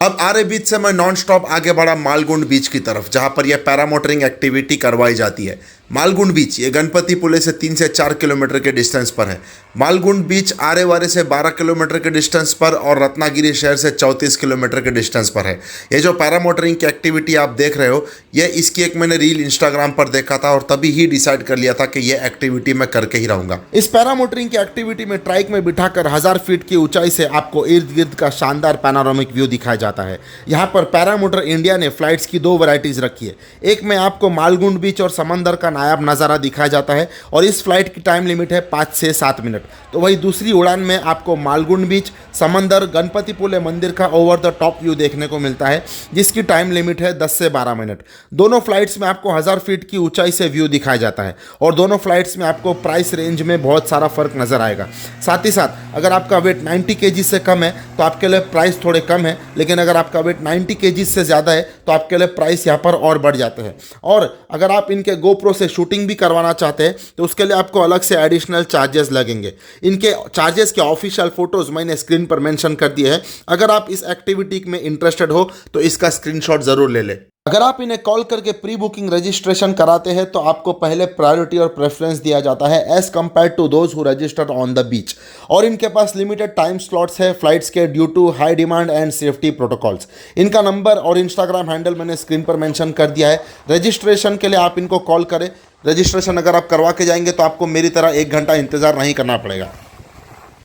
S3: अब आरे बीच से मैं नॉन स्टॉप आगे बढ़ा मालगुंड बीच की तरफ, जहाँ पर यह पैरामोटरिंग एक्टिविटी करवाई जाती है। मालगुंड बीच ये गणपति पुले से 3 से 4 किलोमीटर के डिस्टेंस पर है। मालगुंड बीच आरे वारे से 12 किलोमीटर के डिस्टेंस पर और रत्नागिरी शहर से 34 किलोमीटर के डिस्टेंस पर है। ये जो पैरामोटरिंग की एक्टिविटी आप देख रहे हो, ये इसकी एक मैंने रील इंस्टाग्राम पर देखा था और तभी ही डिसाइड कर लिया था कि ये एक्टिविटी मैं करके ही रहूँगा। इस पैरामोटरिंग की एक्टिविटी में ट्राइक में बिठाकर 1000 फीट की ऊंचाई से आपको इर्द गिर्द का शानदार पैनोरामिक व्यू दिखाया जाता है। यहाँ पर पैरामोटर इंडिया ने फ्लाइट्स की 2 वैरायटीज रखी है। एक में आपको मालगुंड बीच और समंदर का नायाब नज़ारा दिखाया जाता है और इस फ्लाइट की टाइम लिमिट है 5 से 7 मिनट। तो वही दूसरी उड़ान में आपको मालगुंड बीच, समंदर, गणपति पुले मंदिर का ओवर द टॉप व्यू देखने को मिलता है, जिसकी टाइम लिमिट है 10 से 12 मिनट। दोनों फ्लाइट्स में आपको 1000 फीट की ऊंचाई से व्यू दिखाया जाता है और दोनों फ्लाइट्स में आपको प्राइस रेंज में बहुत सारा फर्क नजर आएगा। साथ ही साथ अगर आपका वेट 90 kg से कम है तो आपके लिए प्राइस थोड़े कम है, लेकिन अगर आपका वेट 90 kg से ज़्यादा है तो आपके लिए प्राइस यहाँ पर और बढ़ जाते हैं। और अगर आप इनके GoPro से शूटिंग भी करवाना चाहते हैं तो उसके लिए आपको अलग से एडिशनल चार्जेस लगेंगे। इनके चार्जेस के ऑफिशियल फोटोज़ मैंने स्क्रीन पर मेंशन कर दिए हैं। अगर आप इस एक्टिविटी में इंटरेस्टेड हो तो इसका स्क्रीनशॉट ज़रूर ले लें। अगर आप इन्हें कॉल करके प्री बुकिंग रजिस्ट्रेशन कराते हैं तो आपको पहले प्रायोरिटी और प्रेफरेंस दिया जाता है as compare to those who registered on the beach. और इनके पास लिमिटेड टाइम स्लॉट्स है फ्लाइट्स के due to high demand and safety protocols. इनका नंबर और इंस्टाग्राम हैंडल मैंने स्क्रीन पर मेंशन कर दिया है। रजिस्ट्रेशन के लिए आप इनको कॉल करें। रजिस्ट्रेशन अगर आप करवा के जाएंगे तो आपको मेरी तरह 1 घंटा इंतज़ार नहीं करना पड़ेगा।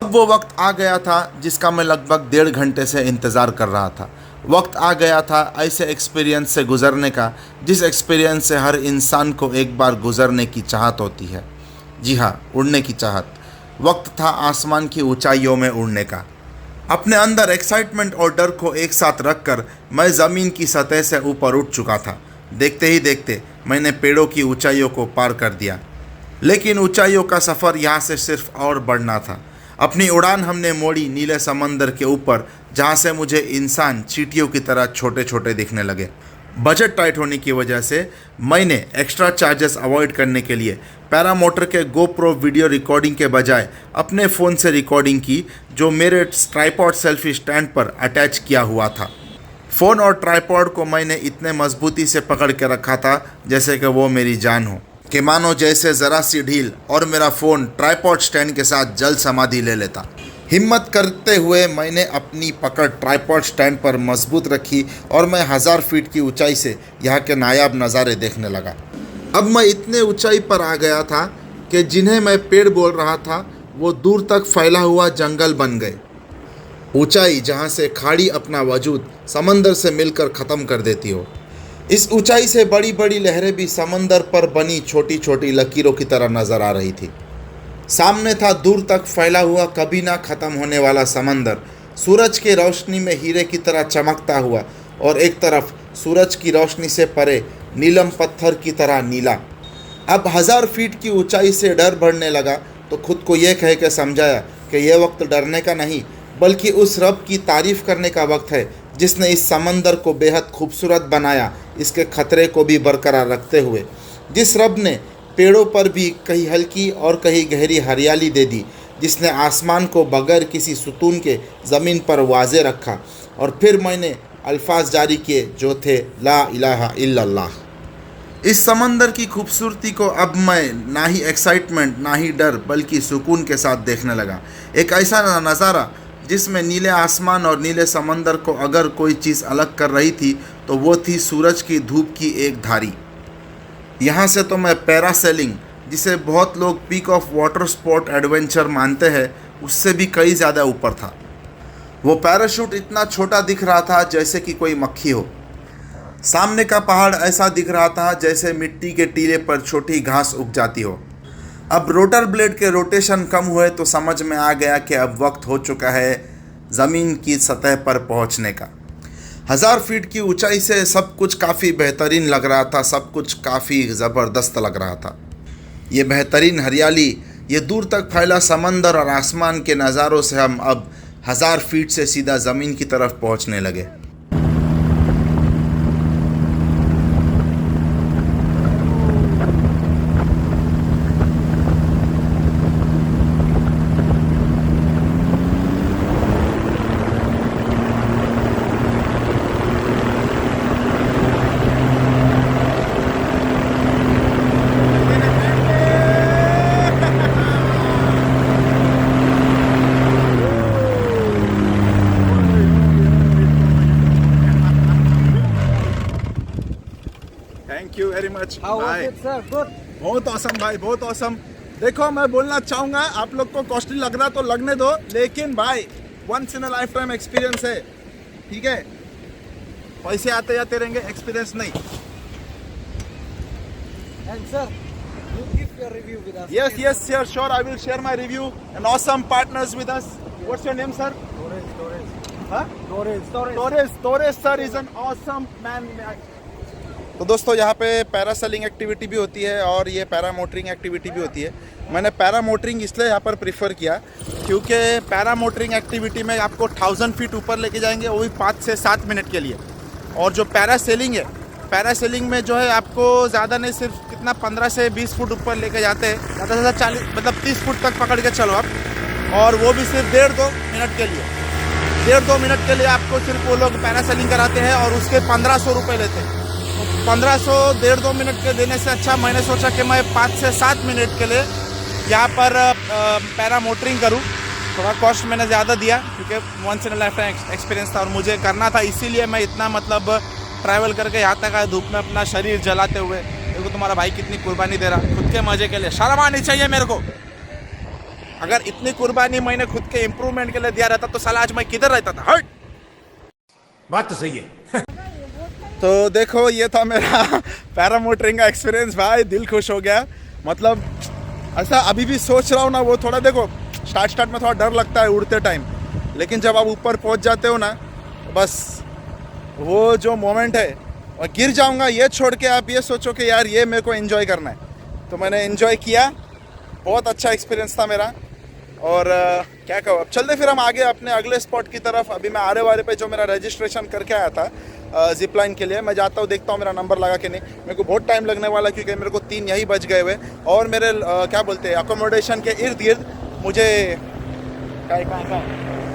S3: अब वो वक्त आ गया था जिसका मैं लगभग 1.5 घंटे से इंतज़ार कर रहा था। वक्त आ गया था ऐसे एक्सपीरियंस से गुज़रने का जिस एक्सपीरियंस से हर इंसान को एक बार गुज़रने की चाहत होती है। जी हाँ, उड़ने की चाहत। वक्त था आसमान की ऊंचाइयों में उड़ने का। अपने अंदर एक्साइटमेंट और डर को एक साथ रखकर मैं ज़मीन की सतह से ऊपर उठ चुका था। देखते ही देखते मैंने पेड़ों की ऊंचाइयों को पार कर दिया, लेकिन ऊंचाइयों का सफ़र यहाँ से सिर्फ और बढ़ना था। अपनी उड़ान हमने मोड़ी नीले समंदर के ऊपर, जहाँ से मुझे इंसान चींटियों की तरह छोटे छोटे दिखने लगे। बजट टाइट होने की वजह से मैंने एक्स्ट्रा चार्जेस अवॉइड करने के लिए पैरामोटर के GoPro वीडियो रिकॉर्डिंग के बजाय अपने फ़ोन से रिकॉर्डिंग की, जो मेरे ट्राइपॉड सेल्फी स्टैंड पर अटैच किया हुआ था। फ़ोन और ट्राइपॉड को मैंने इतने मजबूती से पकड़ के रखा था जैसे कि वो मेरी जान हो, कि मानो जैसे ज़रा सी ढील और मेरा फ़ोन ट्राइपॉड स्टैंड के साथ जल समाधि ले लेता। हिम्मत करते हुए मैंने अपनी पकड़ ट्राइपॉड स्टैंड पर मजबूत रखी और मैं 1000 फीट की ऊंचाई से यहाँ के नायाब नज़ारे देखने लगा। अब मैं इतने ऊंचाई पर आ गया था कि जिन्हें मैं पेड़ बोल रहा था वो दूर तक फैला हुआ जंगल बन गए। ऊंचाई जहाँ से खाड़ी अपना वजूद समंदर से मिलकर ख़त्म कर देती हो। इस ऊंचाई से बड़ी बड़ी लहरें भी समंदर पर बनी छोटी छोटी लकीरों की तरह नज़र आ रही थी। सामने था दूर तक फैला हुआ कभी ना ख़त्म होने वाला समंदर, सूरज की रोशनी में हीरे की तरह चमकता हुआ, और एक तरफ सूरज की रोशनी से परे नीलम पत्थर की तरह नीला। अब 1000 फीट की ऊंचाई से डर बढ़ने लगा तो खुद को ये कह के समझाया कि यह वक्त डरने का नहीं बल्कि उस रब की तारीफ़ करने का वक्त है जिसने इस समंदर को बेहद खूबसूरत बनाया, इसके खतरे को भी बरकरार रखते हुए। जिस रब ने पेड़ों पर भी कहीं हल्की और कहीं गहरी हरियाली दे दी, जिसने आसमान को बगैर किसी सुतून के ज़मीन पर वाज़े रखा। और फिर मैंने अल्फाज जारी किए जो थे ला इलाहा इल्लल्लाह। इस समंदर की खूबसूरती को अब मैं ना ही एक्साइटमेंट ना ही डर बल्कि सुकून के साथ देखने लगा। एक ऐसा नज़ारा जिसमें नीले आसमान और नीले समंदर को अगर कोई चीज़ अलग कर रही थी तो वो थी सूरज की धूप की एक धारी। यहाँ से तो मैं पैरासेलिंग, जिसे बहुत लोग peak of water sport adventure मानते हैं, उससे भी कई ज़्यादा ऊपर था। वो पैराशूट इतना छोटा दिख रहा था जैसे कि कोई मक्खी हो। सामने का पहाड़ ऐसा दिख रहा था जैसे मिट्टी के टीले पर छोटी घास उग जाती हो। अब रोटर ब्लेड के रोटेशन कम हुए तो समझ में आ गया कि अब वक्त हो चुका है ज़मीन की सतह पर पहुंचने का। 1000 फीट की ऊंचाई से सब कुछ काफ़ी बेहतरीन लग रहा था, सब कुछ काफ़ी ज़बरदस्त लग रहा था। ये बेहतरीन हरियाली, ये दूर तक फैला समंदर और आसमान के नज़ारों से हम अब 1000 फीट से सीधा ज़मीन की तरफ पहुंचने लगे। Thank you very much.
S4: How was it, sir? Good.
S3: बहुत औसम भाई, बहुत औसम। देखो मैं बोलना चाहूँगा, आप लोग को कॉस्टली लग रहा तो लगने दो, लेकिन भाई once in a lifetime experience है, ठीक है। पैसे आते जाते रहेंगे, एक्सपीरियंस नहीं।
S4: And sir, you give your review with us.
S3: Yes, yes, sure, I will share my review. And awesome partners with us. What's your name, sir? Huh? Torres sir is an awesome man. तो दोस्तों यहाँ पे parasailing activity भी होती है और ये paramotoring activity भी होती है। मैंने पैरामोटरिंग इसलिए यहाँ पर प्रीफर किया क्योंकि पैरामोटरिंग एक्टिविटी में आपको 1000 फीट ऊपर लेके जाएंगे, वो भी 5 से 7 मिनट के लिए। और जो पैरासेलिंग है, पैरासेलिंग में जो है आपको ज़्यादा नहीं, सिर्फ कितना 15 से 20 फुट ऊपर लेके जाते हैं, ज़्यादा से ज़्यादा 40 मतलब 30 फुट तक पकड़ के चलो आप, और वो भी सिर्फ 1.5-2 मिनट के लिए। 1.5-2 मिनट के लिए आपको सिर्फ वो लोग पैरासेलिंग कराते हैं और उसके 1500 रुपये लेते हैं। 1500 1.5-2 मिनट के देने से अच्छा मैंने सोचा कि मैं 5 से 7 मिनट के लिए यहाँ पर पैरामोटरिंग करूँ। थोड़ा कॉस्ट मैंने ज़्यादा दिया क्योंकि once in a lifetime experience था और मुझे करना था, इसीलिए मैं इतना मतलब ट्रैवल करके यहाँ तक आया, धूप में अपना शरीर जलाते हुए। देखो तुम्हारा भाई कितनी कुर्बानी दे रहा खुद के मज़े के लिए। शर्म आनी चाहिए मेरे को। अगर इतनी कुर्बानी मैंने खुद के इम्प्रूवमेंट के लिए दिया रहता तो साला आज मैं किधर रहता था। हट,
S6: बात तो सही है।
S3: तो देखो ये था मेरा पैरामोटरिंग का एक्सपीरियंस भाई, दिल खुश हो गया। मतलब ऐसा अभी भी सोच रहा हूँ ना, वो थोड़ा देखो स्टार्ट में थोड़ा डर लगता है उड़ते टाइम, लेकिन जब आप ऊपर पहुँच जाते हो ना, बस वो जो मोमेंट है, और गिर जाऊँगा ये छोड़ के आप ये सोचो कि यार ये मेरे को एंजॉय करना है। तो मैंने एंजॉय किया, बहुत अच्छा एक्सपीरियंस था मेरा। और क्या कहो, अब चलते फिर हम आगे अपने अगले स्पॉट की तरफ। अभी मैं आरे वारे पे जो मेरा रजिस्ट्रेशन करके आया था जिप लाइन के लिए, मैं जाता हूँ देखता हूँ मेरा नंबर लगा कि नहीं। मेरे को बहुत टाइम लगने वाला क्योंकि मेरे को 3 यही बज गए हुए, और मेरे क्या बोलते हैं अकोमोडेशन के इर्द गिर्द मुझे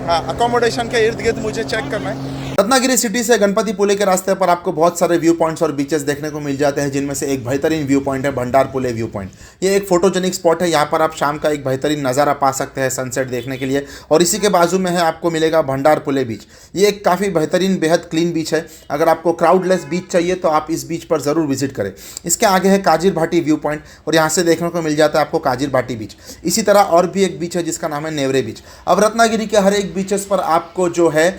S3: हाँ अकोमोडेशन के इर्द गिर्द मुझे चेक करना है। रत्नागिरी सिटी से गणपति पुले के रास्ते पर आपको बहुत सारे व्यू पॉइंट्स और बीचेस देखने को मिल जाते हैं, जिनमें से एक बेहतरीन व्यू पॉइंट है भंडार पुले व्यू पॉइंट। ये एक फोटोजेनिक स्पॉट है, यहाँ पर आप शाम का एक बेहतरीन नज़ारा पा सकते हैं सनसेट देखने के लिए। और इसी के बाजू में है आपको मिलेगा भंडार पुले बीच। ये एक काफ़ी बेहतरीन बेहद क्लीन बीच है। अगर आपको क्राउडलेस बीच चाहिए तो आप इस बीच पर ज़रूर विजिट करें। इसके आगे है काजिर भाटी व्यू पॉइंट और यहाँ से देखने को मिल जाता है आपको काजिर भाटी बीच। इसी तरह और भी एक बीच है जिसका नाम है नेवरे बीच। अब रत्नागिरी के हर एक बीचेस पर आपको जो है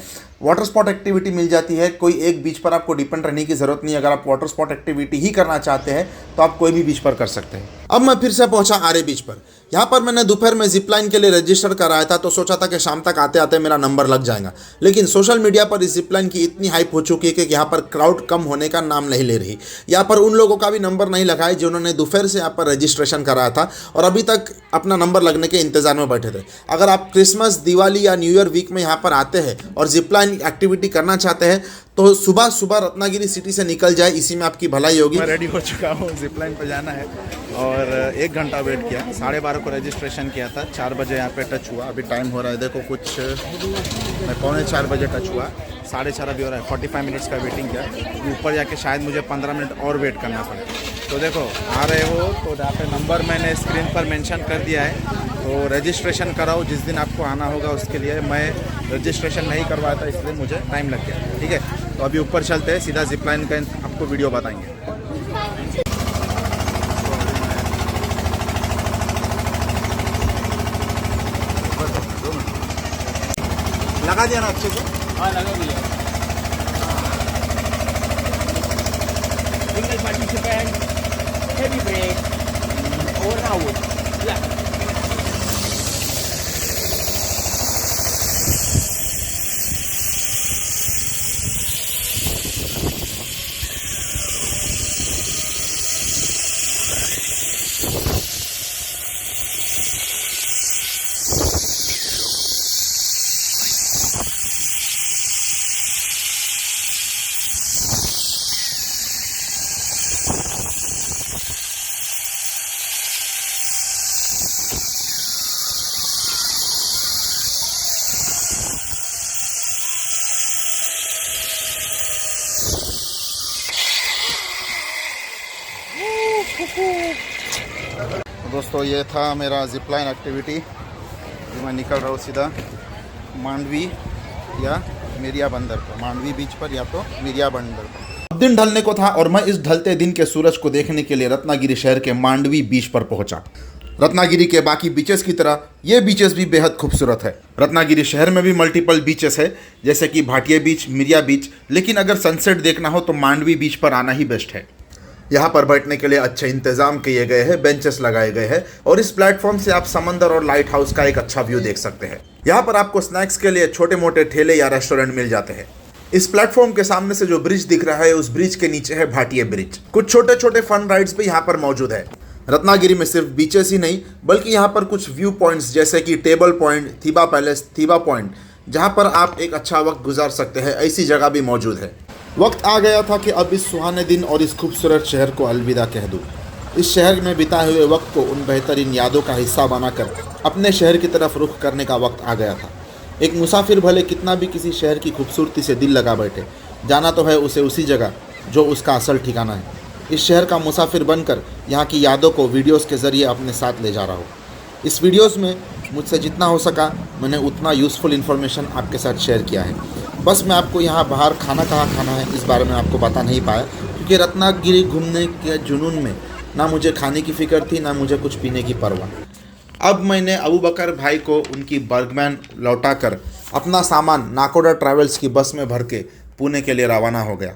S3: वाटर स्पॉट एक्टिविटी मिल जाती है। कोई एक बीच पर आपको डिपेंड रहने की ज़रूरत नहीं। अगर आप वाटर स्पॉट एक्टिविटी ही करना चाहते हैं तो आप कोई भी बीच पर कर सकते हैं। अब मैं फिर से पहुंचा आरे बीच पर। यहाँ पर मैंने दोपहर में जिप लाइन के लिए रजिस्टर कराया था, तो सोचा था कि शाम तक आते आते मेरा नंबर लग जाएगा। लेकिन सोशल मीडिया पर इस जिप लाइन की इतनी हाइप हो चुकी है कि यहाँ पर क्राउड कम होने का नाम नहीं ले रही। यहाँ पर उन लोगों का भी नंबर नहीं लगा है जिन्होंने दोपहर से यहाँ पर रजिस्ट्रेशन कराया था और अभी तक अपना नंबर लगने के इंतजार में बैठे थे। अगर आप क्रिसमस, दिवाली या न्यू ईयर वीक में यहाँ पर आते हैं और जिप लाइन एक्टिविटी करना चाहते हैं तो सुबह सुबह रत्नागिरी सिटी से निकल जाए, इसी में आपकी भलाई होगी।
S7: मैं रेडी हो चुका हूँ, जिप लाइन पर जाना है और 1 घंटा वेट किया। 12:30 को रजिस्ट्रेशन किया था, 4 बजे यहाँ पे टच हुआ। अभी टाइम हो रहा है, देखो कुछ मैं 3:45 बजे टच हुआ, 4:30 अभी हो रहा है। 45 मिनट्स का वेटिंग किया। ऊपर जाके शायद मुझे 15 मिनट और वेट करना पड़े। तो देखो आ रहे हो तो यहाँ पे नंबर मैंने स्क्रीन पर मेंशन कर दिया है, तो रजिस्ट्रेशन कराओ जिस दिन आपको आना होगा उसके लिए। मैं रजिस्ट्रेशन नहीं करवाया था इसलिए मुझे टाइम लग गया। ठीक है, तो अभी ऊपर चलते हैं, सीधा जिप लाइन का आपको वीडियो बताएंगे। लगा दिया ना अच्छे से? हाँ लगा दिया। Single participant, heavy break, over out. दोस्तों ये था मेरा जिप लाइन एक्टिविटी। मैं निकल रहा हूँ सीधा मांडवी या मिरिया बंदर पर, मांडवी बीच पर या तो मिरिया बंदर पर।
S3: अब दिन ढलने को था और मैं इस ढलते दिन के सूरज को देखने के लिए रत्नागिरी शहर के मांडवी बीच पर पहुंचा। रत्नागिरी के बाकी बीचेस की तरह ये बीचेस भी बेहद खूबसूरत है। रत्नागिरी शहर में भी मल्टीपल बीचेस है जैसे कि भाटिया बीच, मिरिया बीच, लेकिन अगर सनसेट देखना हो तो मांडवी बीच पर आना ही बेस्ट है। यहाँ पर बैठने के लिए अच्छे इंतजाम किए गए हैं, बेंचेस लगाए गए हैं और इस प्लेटफॉर्म से आप समंदर और लाइट हाउस का एक अच्छा व्यू देख सकते हैं। यहाँ पर आपको स्नैक्स के लिए छोटे मोटे ठेले या रेस्टोरेंट मिल जाते हैं। इस प्लेटफॉर्म के सामने से जो ब्रिज दिख रहा है उस ब्रिज के नीचे है भाटिया ब्रिज। कुछ छोटे छोटे फन राइड्स भी यहाँ पर मौजूद है। रत्नागिरी में सिर्फ बीचेस ही नहीं बल्कि यहाँ पर कुछ व्यू पॉइंट्स जैसे कि टेबल पॉइंट, थीबा पैलेस, थीबा पॉइंट, जहाँ पर आप एक अच्छा वक्त गुजार सकते हैं, ऐसी जगह भी मौजूद है। वक्त आ गया था कि अब इस सुहाने दिन और इस खूबसूरत शहर को अलविदा कह दूँ। इस शहर में बिताए हुए वक्त को उन बेहतरीन यादों का हिस्सा बनाकर अपने शहर की तरफ रुख करने का वक्त आ गया था। एक मुसाफिर भले कितना भी किसी शहर की खूबसूरती से दिल लगा बैठे, जाना तो है उसे उसी जगह जो उसका असल ठिकाना है। इस शहर का मुसाफिर बनकर यहाँ की यादों को वीडियोस के ज़रिए अपने साथ ले जा रहा हूँ। इस वीडियोस में मुझसे जितना हो सका मैंने उतना यूज़फुल इन्फॉर्मेशन आपके साथ शेयर किया है। बस मैं आपको यहाँ बाहर खाना कहाँ खाना है इस बारे में आपको बता नहीं पाया, क्योंकि रत्नागिरी घूमने के जुनून में ना मुझे खाने की फ़िक्र थी ना मुझे कुछ पीने की परवाह। अब मैंने अबू बकर भाई को उनकी बर्गमैन लौटाकर अपना सामान नाकोडा ट्रैवल्स की बस में भर के पुणे के लिए रवाना हो गया।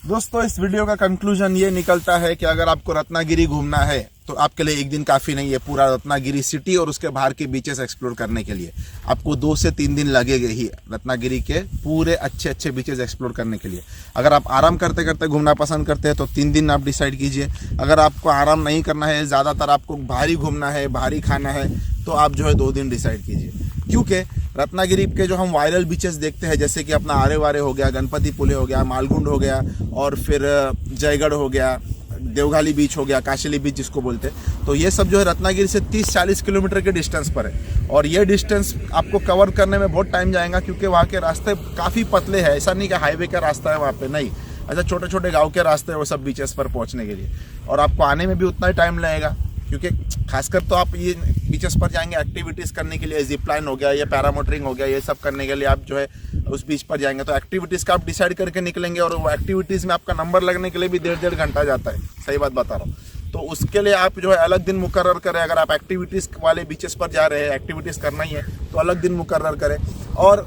S7: दोस्तों इस वीडियो का कंक्लूजन ये निकलता है कि अगर आपको रत्नागिरी घूमना है तो आपके लिए एक दिन काफ़ी नहीं है। पूरा रत्नागिरी सिटी और उसके बाहर के बीचेस एक्सप्लोर करने के लिए आपको 2 से 3 दिन लगेगा ही रत्नागिरी के पूरे अच्छे अच्छे बीचेस एक्सप्लोर करने के लिए। अगर आप आराम करते करते घूमना पसंद करते हैं तो 3 दिन आप डिसाइड कीजिए। अगर आपको आराम नहीं करना है, ज़्यादातर आपको भारी घूमना है, भारी खाना है, तो आप जो है 2 दिन डिसाइड कीजिए। क्योंकि रत्नागिरी के जो हम वायरल बीचेस देखते हैं जैसे कि अपना आरे वारे हो गया, गणपति पुले हो गया, मालगुंड हो गया और फिर जयगढ़ हो गया,
S3: देवघाली बीच हो गया, काशिली बीच जिसको बोलते हैं, तो ये सब जो है रत्नागिरी से 30-40 किलोमीटर के डिस्टेंस पर है। और ये डिस्टेंस आपको कवर करने में बहुत टाइम जाएगा, क्योंकि वहाँ के रास्ते काफ़ी पतले हैं। ऐसा नहीं कि हाईवे का रास्ता है वहाँ पे, नहीं, ऐसा छोटे छोटे गांव के रास्ते हैं वो सब बीचेस पर पहुँचने के लिए। और आपको आने में भी उतना ही टाइम लगेगा, क्योंकि खासकर तो आप ये बीचेस पर जाएंगे एक्टिविटीज़ करने के लिए, जिप लाइन हो गया या पैरामोटरिंग हो गया, ये सब करने के लिए आप जो है उस बीच पर जाएंगे। तो एक्टिविटीज़ का आप डिसाइड करके निकलेंगे, और वो एक्टिविटीज़ में आपका नंबर लगने के लिए भी 1.5 घंटा जाता है, सही बात बता रहा हूँ। तो उसके लिए आप जो है अलग दिन मुकर्रर करें। अगर आप एक्टिविटीज़ वाले बीचेस पर जा रहे हैं, एक्टिविटीज़ करना ही है, तो अलग दिन मुकर्रर करें। और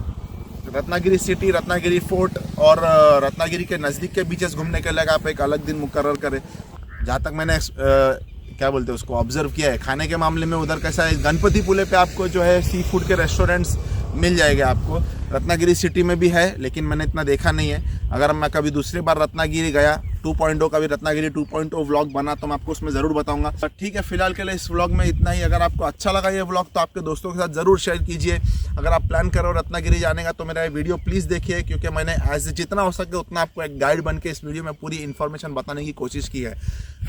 S3: रत्नागिरी सिटी, रत्नागिरी फोर्ट और रत्नागिरी के नज़दीक के बीचेस घूमने के लिए आप एक अलग दिन मुकर्रर करें। जहाँ तक मैंने क्या बोलते हैं उसको ऑब्जर्व किया है, खाने के मामले में उधर कैसा है, गणपति पुले पे आपको जो है सी फूड के रेस्टोरेंट्स मिल जाएंगे आपको। रत्नागिरी सिटी में भी है, लेकिन मैंने इतना देखा नहीं है। अगर मैं कभी दूसरी बार रत्नागिरी गया, 2.0 का भी रत्नागिरी 2.0 व्लॉग बना तो मैं आपको उसमें ज़रूर बताऊंगा। ठीक है, फिलहाल के लिए इस व्लॉग में इतना ही। अगर आपको अच्छा लगा ये व्लॉग तो आपके दोस्तों के साथ ज़रूर शेयर कीजिए। अगर आप प्लान करो रत्नागिरी जाने का तो मेरा ये वीडियो प्लीज़ देखिए, क्योंकि मैंने जितना हो सके उतना आपको एक गाइड बन के इस वीडियो में पूरी इन्फॉर्मेशन बताने की कोशिश की है।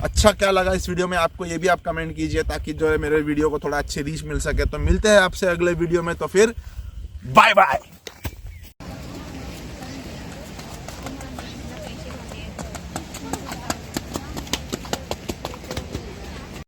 S3: अच्छा क्या लगा इस वीडियो में आपको, ये भी आप कमेंट कीजिए, ताकि जो है मेरे वीडियो को थोड़ा अच्छी रीच मिल सके। तो मिलते हैं आपसे अगले वीडियो में, तो फिर बाय बाय।